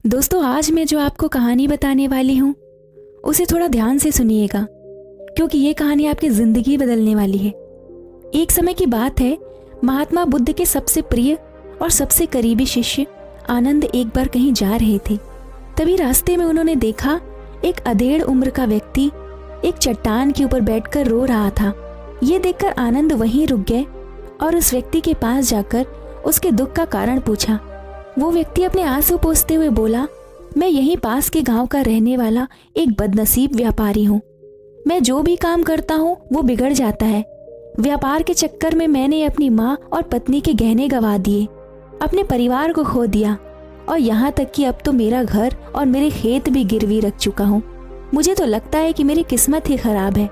दोस्तों, आज मैं जो आपको कहानी बताने वाली हूँ उसे थोड़ा ध्यान से सुनिएगा, क्योंकि ये कहानी आपकी जिंदगी बदलने वाली है। एक समय की बात है, महात्मा बुद्ध के सबसे प्रिय और सबसे करीबी शिष्य आनंद एक बार कहीं जा रहे थे। तभी रास्ते में उन्होंने देखा एक अधेड़ उम्र का व्यक्ति एक चट्टान के ऊपर बैठकर रो रहा था। ये देखकर आनंद वहीं रुक गए और उस व्यक्ति के पास जाकर उसके दुख का कारण पूछा। वो व्यक्ति अपने आंसू पोंछते हुए बोला, मैं यहीं पास के गांव का रहने वाला एक बदनसीब व्यापारी हूँ। मैं जो भी काम करता हूँ वो बिगड़ जाता है। व्यापार के चक्कर में मैंने अपनी माँ और पत्नी के गहने गंवा दिए, अपने परिवार को खो दिया और यहाँ तक कि अब तो मेरा घर और मेरे खेत भी गिरवी रख चुका हूँ। मुझे तो लगता है कि मेरी किस्मत ही खराब है।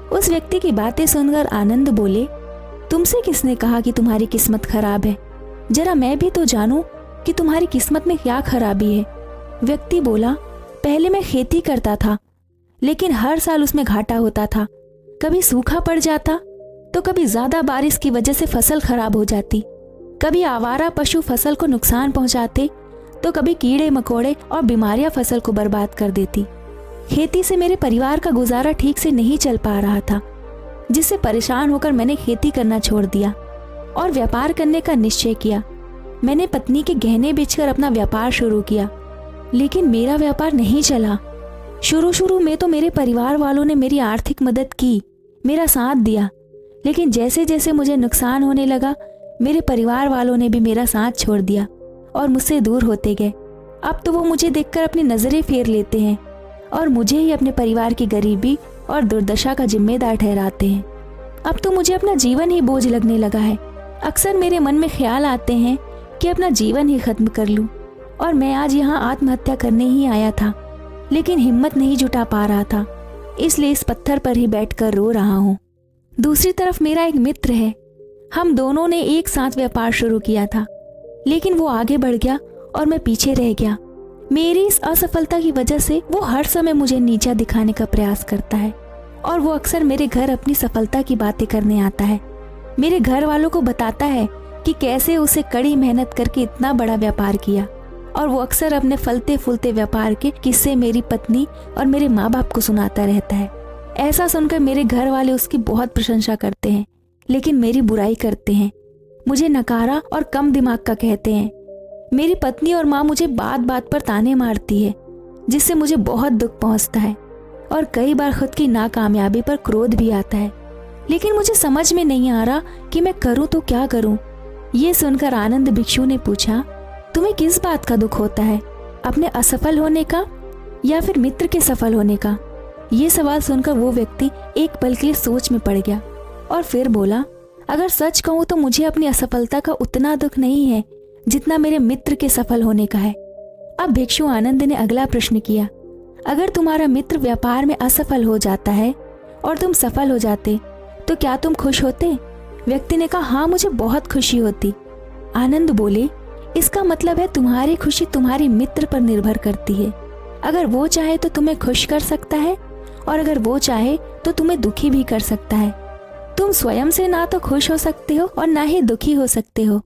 उस व्यक्ति की बातें सुनकर आनंद बोले, तुमसे किसने कहा कि तुम्हारी किस्मत खराब है? जरा मैं भी तो जानूं कि तुम्हारी किस्मत में क्या खराबी है। व्यक्ति बोला, पहले मैं खेती करता था, लेकिन हर साल उसमें घाटा होता था। कभी सूखा पड़ जाता तो कभी ज्यादा बारिश की वजह से फसल खराब हो जाती, कभी आवारा पशु फसल को नुकसान पहुंचाते तो कभी कीड़े मकोड़े और बीमारियां फसल को बर्बाद कर देती। खेती से मेरे परिवार का गुजारा ठीक से नहीं चल पा रहा था, जिससे परेशान होकर मैंने खेती करना छोड़ दिया और व्यापार करने का निश्चय किया। मैंने पत्नी के गहने बेचकर अपना व्यापार शुरू किया, लेकिन मेरा व्यापार नहीं चला। शुरू में तो मेरे परिवार वालों ने मेरी आर्थिक मदद की, मेरा साथ दिया, लेकिन जैसे जैसे मुझे नुकसान होने लगा, मेरे परिवार वालों ने भी मेरा साथ छोड़ दिया और मुझसे दूर होते गए। अब तो वो मुझे देखकर अपनी नजरें फेर लेते हैं और मुझे ही अपने परिवार की गरीबी और दुर्दशा का जिम्मेदार ठहराते हैं। अब तो मुझे अपना जीवन ही बोझ लगने लगा है। अक्सर मेरे मन में ख्याल आते हैं कि अपना जीवन ही खत्म कर लूं, और मैं आज यहाँ आत्महत्या करने ही आया था, लेकिन हिम्मत नहीं जुटा पा रहा था, इसलिए इस पत्थर पर ही बैठकर रो रहा हूँ। दूसरी तरफ मेरा एक मित्र है, हम दोनों ने एक साथ व्यापार शुरू किया था, लेकिन वो आगे बढ़ गया और मैं पीछे रह गया। मेरी इस असफलता की वजह से वो हर समय मुझे नीचा दिखाने का प्रयास करता है और वो अक्सर मेरे घर अपनी सफलता की बातें करने आता है। मेरे घर वालों को बताता है कि कैसे उसे कड़ी मेहनत करके इतना बड़ा व्यापार किया, और वो अक्सर अपने फलते फूलते व्यापार के किस्से मेरी पत्नी और मेरे माँ बाप को सुनाता रहता है। ऐसा सुनकर मेरे घर वाले उसकी बहुत प्रशंसा करते हैं, लेकिन मेरी बुराई करते हैं, मुझे नकारा और कम दिमाग का कहते हैं। मेरी पत्नी और माँ मुझे बात बात पर ताने मारती है, जिससे मुझे बहुत दुख पहुँचता है और कई बार खुद की नाकामयाबी पर क्रोध भी आता है, लेकिन मुझे समझ में नहीं आ रहा कि मैं करूँ तो क्या करूँ। ये सुनकर आनंद भिक्षु ने पूछा, तुम्हें किस बात का दुख होता है, अपने असफल होने का या फिर मित्र के सफल होने का? ये सवाल सुनकर वो व्यक्ति एक पल के लिए सोच में पड़ गया और फिर बोला, अगर सच कहूँ तो मुझे अपनी असफलता का उतना दुख नहीं है जितना मेरे मित्र के सफल होने का है। अब भिक्षु आनंद ने अगला प्रश्न किया, अगर तुम्हारा मित्र व्यापार में असफल हो जाता है और तुम सफल हो जाते तो क्या तुम खुश होते? व्यक्ति ने कहा, हाँ, मुझे बहुत खुशी होती। आनंद बोले, इसका मतलब है तुम्हारी खुशी तुम्हारे मित्र पर निर्भर करती है। अगर वो चाहे तो तुम्हें खुश कर सकता है और अगर वो चाहे तो तुम्हें दुखी भी कर सकता है। तुम स्वयं से ना तो खुश हो सकते हो और ना ही दुखी हो सकते हो।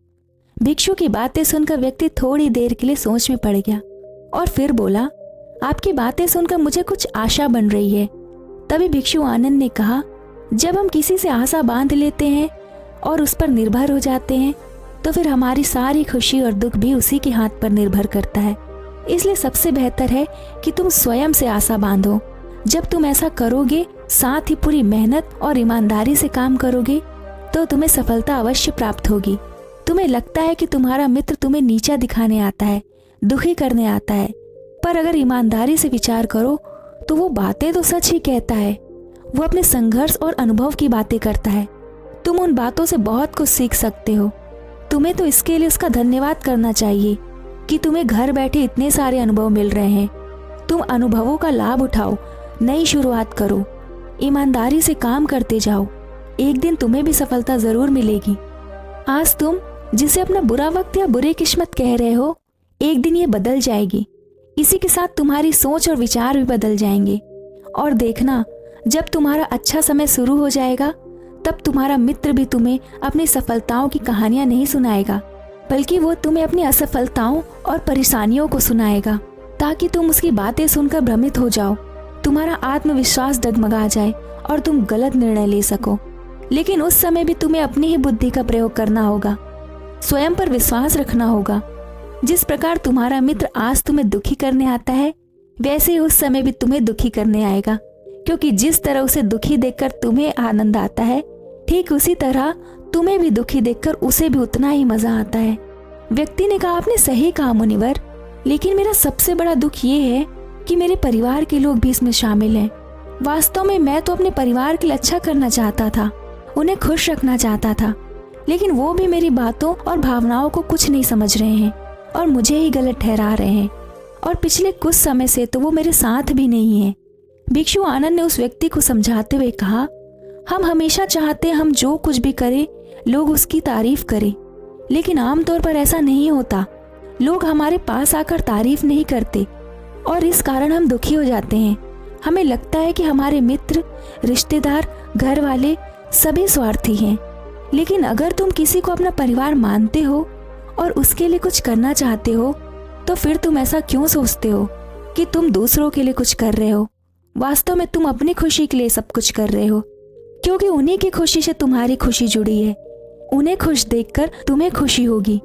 भिक्षु की बातें सुनकर व्यक्ति थोड़ी देर के लिए सोच में पड़ गया और फिर बोला, आपकी बातें सुनकर मुझे कुछ आशा बन रही है। तभी भिक्षु आनंद ने कहा, जब हम किसी से आशा बांध लेते हैं और उस पर निर्भर हो जाते हैं तो फिर हमारी सारी खुशी और दुख भी उसी के हाथ पर निर्भर करता है। इसलिए सबसे बेहतर है कि तुम स्वयं से आशा बांधो। जब तुम ऐसा करोगे, साथ ही पूरी मेहनत और ईमानदारी से काम करोगे, तो तुम्हें सफलता अवश्य प्राप्त होगी। तुम्हें लगता है कि तुम्हारा मित्र तुम्हें नीचा दिखाने आता है, दुखी करने आता है, पर अगर ईमानदारी से विचार करो तो वो बातें तो सच ही कहता है। वो अपने संघर्ष और अनुभव की बातें करता है। तुम उन बातों से बहुत कुछ सीख सकते हो। तुम्हें तो इसके लिए उसका धन्यवाद करना चाहिए कि तुम्हें घर बैठे इतने सारे अनुभव मिल रहे हैं। तुम अनुभवों का लाभ उठाओ, नई शुरुआत करो, ईमानदारी से काम करते जाओ। एक दिन तुम्हें भी सफलता जरूर मिलेगी। आज तुम जिसे अपना बुरा वक्त या बुरी किस्मत कह रहे हो, एक दिन ये बदल जाएगी। इसी के साथ तुम्हारी सोच और विचार भी बदल जाएंगे। और देखना, जब तुम्हारा अच्छा समय शुरू हो जाएगा, तब तुम्हारा मित्र भी तुम्हें अपनी सफलताओं की कहानियां नहीं सुनाएगा, बल्कि वो तुम्हें अपनी असफलताओं और परेशानियों को सुनाएगा। ताकि तुम उसकी बातें सुनकर भ्रमित हो जाओ, तुम्हारा आत्मविश्वास डगमगा जाए और तुम गलत निर्णय ले सको। लेकिन उस समय भी तुम्हें अपनी ही बुद्धि का प्रयोग करना होगा, स्वयं पर विश्वास रखना होगा। जिस प्रकार तुम्हारा मित्र आज तुम्हें दुखी करने आता है, वैसे ही उस समय भी तुम्हें दुखी करने आएगा, क्योंकि जिस तरह उसे दुखी देखकर तुम्हें आनंद आता है, ठीक उसी तरह तुम्हें भी दुखी देखकर उसे भी उतना ही मजा आता है। व्यक्ति ने कहा, आपने सही कहा मुनिवर, लेकिन मेरा सबसे बड़ा दुख ये है कि मेरे परिवार के लोग भी इसमें शामिल हैं। वास्तव में मैं तो अपने परिवार के लिए अच्छा करना चाहता था, उन्हें खुश रखना चाहता था, लेकिन वो भी मेरी बातों और भावनाओं को कुछ नहीं समझ रहे हैं और मुझे ही गलत ठहरा रहे हैं, और पिछले कुछ समय से तो वो मेरे साथ भी नहीं है। भिक्षु आनंद ने उस व्यक्ति को समझाते हुए कहा, हम हमेशा चाहते हैं हम जो कुछ भी करें लोग उसकी तारीफ करें, लेकिन आमतौर पर ऐसा नहीं होता। लोग हमारे पास आकर तारीफ नहीं करते और इस कारण हम दुखी हो जाते हैं। हमें लगता है कि हमारे मित्र, रिश्तेदार, घर वाले सभी स्वार्थी हैं। लेकिन अगर तुम किसी को अपना परिवार मानते हो और उसके लिए कुछ करना चाहते हो, तो फिर तुम ऐसा क्यों सोचते हो कि तुम दूसरों के लिए कुछ कर रहे हो? वास्तव में तुम अपनी खुशी के लिए सब कुछ कर रहे हो, क्योंकि उन्हीं की खुशी से तुम्हारी खुशी जुड़ी है। उन्हें खुश देखकर तुम्हें खुशी होगी।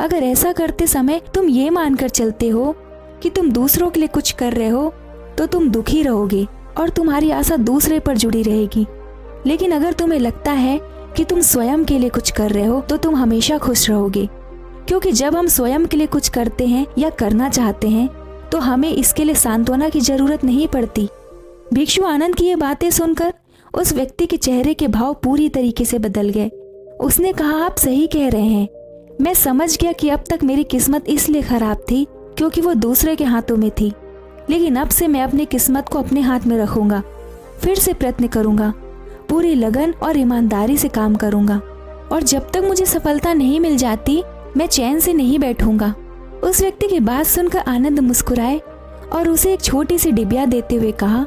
अगर ऐसा करते समय तुम ये मानकर चलते हो कि तुम दूसरों के लिए कुछ कर रहे हो, तो तुम दुखी रहोगे और तुम्हारी आशा दूसरे पर जुड़ी रहेगी। लेकिन अगर तुम्हें लगता है कि तुम स्वयं के लिए कुछ कर रहे हो, तो तुम हमेशा खुश रहोगे, क्योंकि जब हम स्वयं के लिए कुछ करते हैं या करना चाहते हैं, तो हमें इसके लिए सांत्वना की जरूरत नहीं पड़ती। भिक्षु आनंद की ये बातें सुनकर उस व्यक्ति के चेहरे के भाव पूरी तरीके से बदल गए। उसने कहा, आप सही कह रहे हैं। मैं समझ गया कि अब तक मेरी किस्मत इसलिए खराब थी क्योंकि वो दूसरे के हाथों में थी, लेकिन अब से मैं अपनी किस्मत को अपने हाथ में रखूंगा। फिर से प्रयत्न करूंगा, पूरी लगन और ईमानदारी से काम करूंगा, और जब तक मुझे सफलता नहीं मिल जाती मैं चैन से नहीं बैठूंगा। उस व्यक्ति की बात सुनकर आनंद मुस्कुराए और उसे एक छोटी सी डिबिया देते हुए कहा,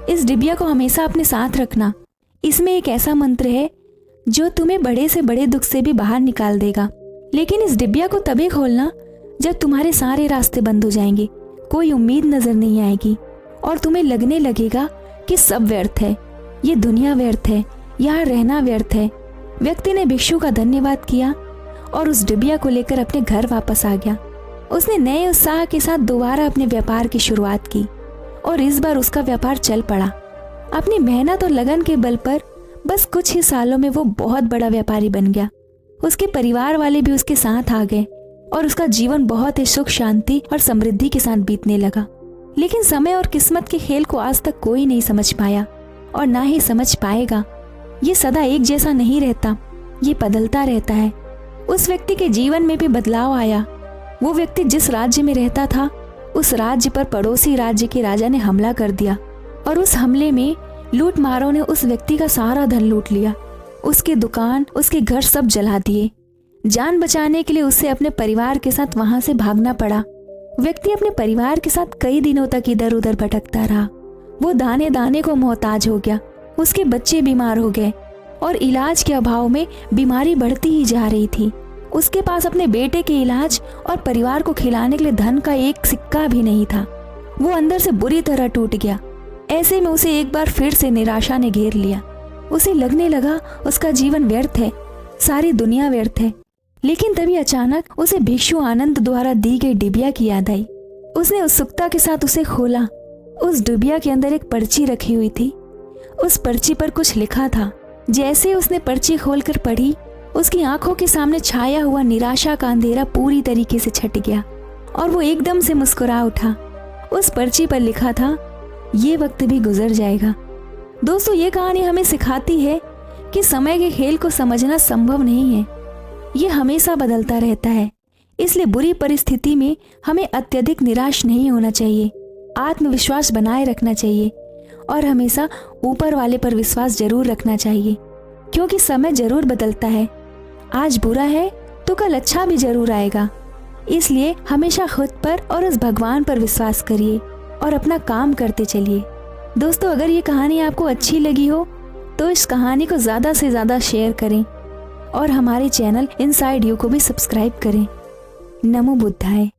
इस डिबिया को हमेशा अपने साथ रखना। इसमें एक ऐसा मंत्र है जो तुम्हें बड़े से बड़े दुख से भी बाहर निकाल देगा। लेकिन इस डिबिया को तभी खोलना जब तुम्हारे सारे रास्ते बंद हो जाएंगे, कोई उम्मीद नजर नहीं आएगी और तुम्हें लगने लगेगा कि सब व्यर्थ है, ये दुनिया व्यर्थ है, यहाँ रहना व्यर्थ है। व्यक्ति ने भिक्षु का धन्यवाद किया और उस डिबिया को लेकर अपने घर वापस आ गया। उसने नए उत्साह के साथ दोबारा अपने व्यापार की शुरुआत की और इस बार उसका व्यापार चल पड़ा। अपनी मेहनत और लगन के बल पर बस कुछ ही सालों में वो बहुत बड़ा व्यापारी बन गया। उसके परिवार वाले भी उसके साथ आ गए और उसका जीवन बहुत ही सुख शांति और समृद्धि के साथ बीतने लगा। लेकिन समय और किस्मत के खेल को आज तक कोई नहीं समझ पाया और ना ही समझ पाएगा। ये सदा एक जैसा नहीं रहता, ये बदलता रहता है। उस व्यक्ति के जीवन में भी बदलाव आया। वो व्यक्ति जिस राज्य में रहता था, उस राज्य पर पड़ोसी राज्य के राजा ने हमला कर दिया और उस हमले में लूटमारों ने उस व्यक्ति का सारा धन लूट लिया। उसकी दुकान, उसके घर सब जला दिए। जान बचाने के लिए उसे अपने परिवार के साथ वहां से भागना पड़ा। व्यक्ति अपने परिवार के साथ कई दिनों तक इधर उधर भटकता रहा। वो दाने दाने को मोहताज हो गया। उसके बच्चे बीमार हो गए और इलाज के अभाव में बीमारी बढ़ती ही जा रही थी। उसके पास अपने बेटे के इलाज और परिवार को खिलाने के लिए धन का एक सिक्का भी नहीं था। वो अंदर से बुरी तरह टूट गया। ऐसे में उसे एक बार फिर से निराशा ने घेर लिया। उसे लगने लगा उसका जीवन व्यर्थ है, सारी दुनिया व्यर्थ है। लेकिन तभी अचानक उसे भिक्षु आनंद द्वारा दी गई डिबिया की याद आई। उसने उत्सुकता के साथ उसे खोला। उस डिबिया के अंदर एक पर्ची रखी हुई थी। उस पर्ची पर कुछ लिखा था। जैसे ही उसने पर्ची खोलकर पढ़ी, उसकी आंखों के सामने छाया हुआ निराशा का अंधेरा पूरी तरीके से छट गया और वो एकदम से मुस्कुरा उठा। उस पर्ची पर लिखा था, ये वक्त भी गुजर जाएगा। दोस्तों, ये कहानी हमें सिखाती है कि समय के खेल को समझना संभव नहीं है। ये हमेशा बदलता रहता है। इसलिए बुरी परिस्थिति में हमें अत्यधिक निराश नहीं होना चाहिए, आत्मविश्वास बनाए रखना चाहिए और हमेशा ऊपर वाले पर विश्वास जरूर रखना चाहिए, क्योंकि समय जरूर बदलता है। आज बुरा है तो कल अच्छा भी जरूर आएगा। इसलिए हमेशा खुद पर और उस भगवान पर विश्वास करिए और अपना काम करते चलिए। दोस्तों, अगर ये कहानी आपको अच्छी लगी हो तो इस कहानी को ज़्यादा से ज़्यादा शेयर करें और हमारे चैनल इनसाइड यू को भी सब्सक्राइब करें। नमो बुद्धाय।